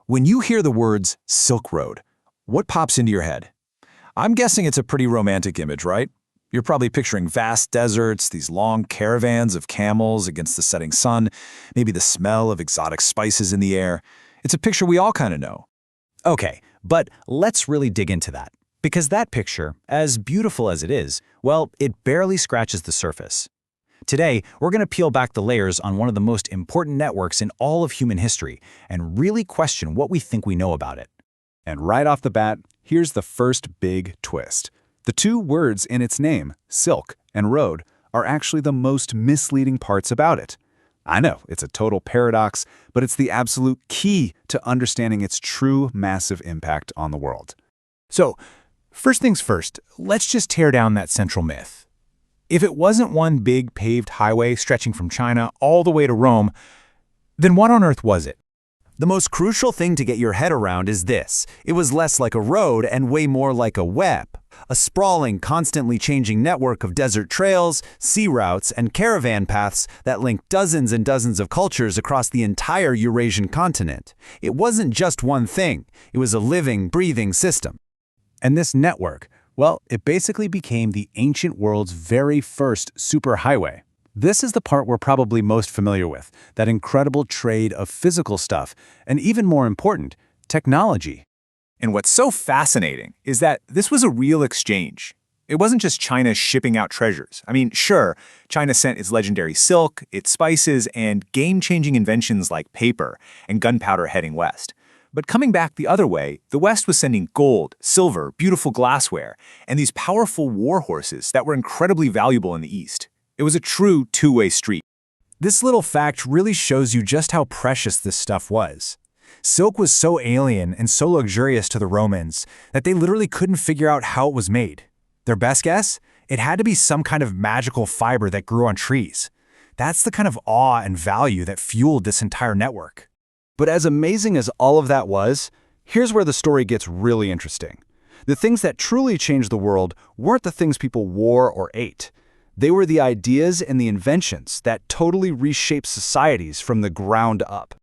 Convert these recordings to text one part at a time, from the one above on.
When you hear the words Silk Road, what pops into your head? I'm guessing it's a pretty romantic image, right? You're probably picturing vast deserts, these long caravans of camels against the setting sun, maybe the smell of exotic spices in the air. It's a picture we all kind of know. Okay, but let's really dig into that. Because that picture, as beautiful as it is, well, it barely scratches the surface. Today, we're going to peel back the layers on one of the most important networks in all of human history and really question what we think we know about it. And right off the bat, here's the first big twist. The two words in its name, silk and road, are actually the most misleading parts about it. I know, it's a total paradox, but it's the absolute key to understanding its true massive impact on the world. So, first things first, let's just tear down that central myth. If it wasn't one big paved highway stretching from China all the way to Rome, then what on earth was it? The most crucial thing to get your head around is this. It was less like a road and way more like a web. A sprawling, constantly changing network of desert trails, sea routes, and caravan paths that link dozens and dozens of cultures across the entire Eurasian continent. It wasn't just one thing. It was a living, breathing system. And this network, well, it basically became the ancient world's very first superhighway. This is the part we're probably most familiar with, that incredible trade of physical stuff, and even more important, technology. And what's so fascinating is that this was a real exchange. It wasn't just China shipping out treasures. I mean, sure, China sent its legendary silk, its spices, and game-changing inventions like paper and gunpowder heading west. But coming back the other way, the West was sending gold, silver, beautiful glassware, and these powerful war horses that were incredibly valuable in the East. It was a true two-way street. This little fact really shows you just how precious this stuff was. Silk was so alien and so luxurious to the Romans that they literally couldn't figure out how it was made. Their best guess? It had to be some kind of magical fiber that grew on trees. That's the kind of awe and value that fueled this entire network. But as amazing as all of that was, here's where the story gets really interesting. The things that truly changed the world weren't the things people wore or ate. They were the ideas and the inventions that totally reshaped societies from the ground up.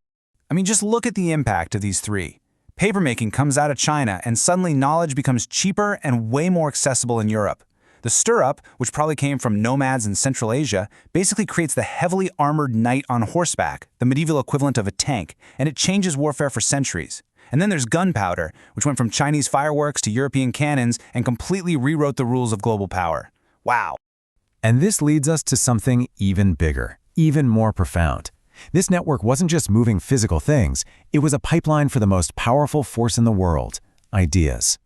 I mean, just look at the impact of these three. Papermaking comes out of China, and suddenly knowledge becomes cheaper and way more accessible in Europe. The stirrup, which probably came from nomads in Central Asia, basically creates the heavily armored knight on horseback, the medieval equivalent of a tank, and it changes warfare for centuries. And then there's gunpowder, which went from Chinese fireworks to European cannons and completely rewrote the rules of global power. Wow. And this leads us to something even bigger, even more profound. This network wasn't just moving physical things, it was a pipeline for the most powerful force in the world, ideas.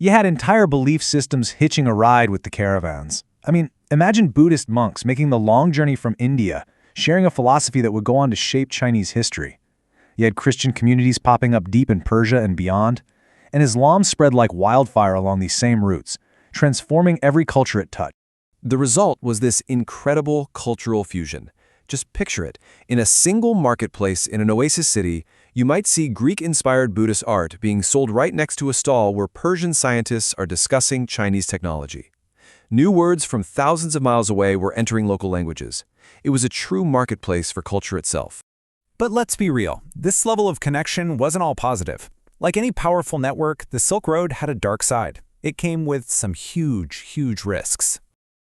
You had entire belief systems hitching a ride with the caravans. I mean, imagine Buddhist monks making the long journey from India, sharing a philosophy that would go on to shape Chinese history. You had Christian communities popping up deep in Persia and beyond, and Islam spread like wildfire along these same routes, transforming every culture it touched. The result was this incredible cultural fusion. Just picture it. In a single marketplace in an oasis city, you might see Greek-inspired Buddhist art being sold right next to a stall where Persian scientists are discussing Chinese technology. New words from thousands of miles away were entering local languages. It was a true marketplace for culture itself. But let's be real, this level of connection wasn't all positive. Like any powerful network, the Silk Road had a dark side. It came with some huge risks.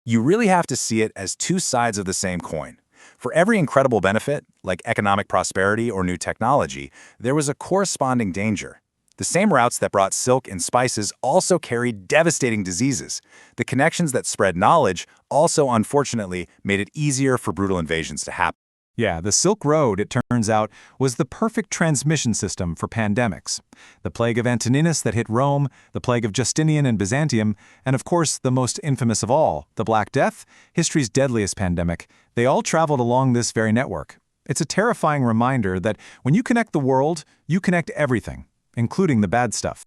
You really have to see it as two sides of the same coin. For every incredible benefit, like economic prosperity or new technology, there was a corresponding danger. The same routes that brought silk and spices also carried devastating diseases. The connections that spread knowledge also, unfortunately, made it easier for brutal invasions to happen. Yeah, the Silk Road, it turns out, was the perfect transmission system for pandemics. The plague of Antoninus that hit Rome, the plague of Justinian and Byzantium, and of course, the most infamous of all, the Black Death, history's deadliest pandemic, they all traveled along this very network. It's a terrifying reminder that when you connect the world, you connect everything, including the bad stuff.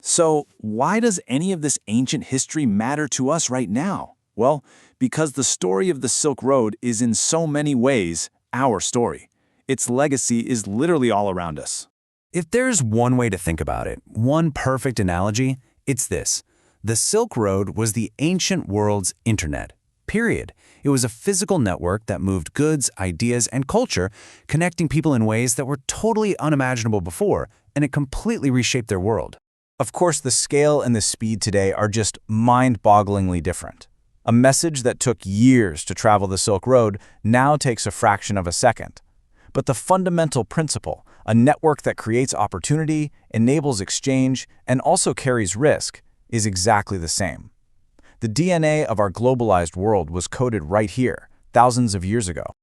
So, why does any of this ancient history matter to us right now? Well, because the story of the Silk Road is in so many ways our story. Its legacy is literally all around us. If there's one way to think about it, one perfect analogy, it's this. The Silk Road was the ancient world's internet. Period. It was a physical network that moved goods, ideas, and culture, connecting people in ways that were totally unimaginable before, and it completely reshaped their world. Of course, the scale and the speed today are just mind-bogglingly different. A message that took years to travel the Silk Road now takes a fraction of a second. But the fundamental principle, a network that creates opportunity, enables exchange, and also carries risk, is exactly the same. The DNA of our globalized world was coded right here, thousands of years ago.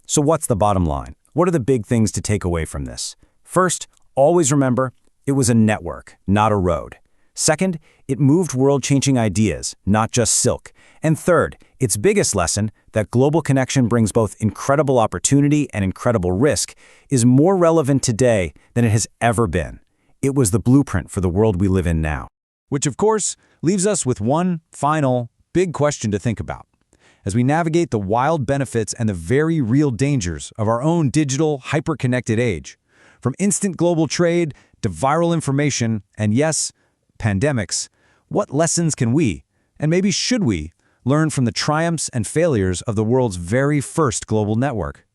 So what's the bottom line? What are the big things to take away from this? First, always remember, it was a network, not a road. Second, it moved world-changing ideas, not just silk. And third, its biggest lesson, that global connection brings both incredible opportunity and incredible risk, is more relevant today than it has ever been. It was the blueprint for the world we live in now. Which, of course, leaves us with one final, big question to think about. As we navigate the wild benefits and the very real dangers of our own digital, hyper-connected age, from instant global trade to viral information and, yes, pandemics, what lessons can we, and maybe should we, learn from the triumphs and failures of the world's very first global network?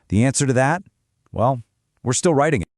The answer to that? Well, we're still writing it.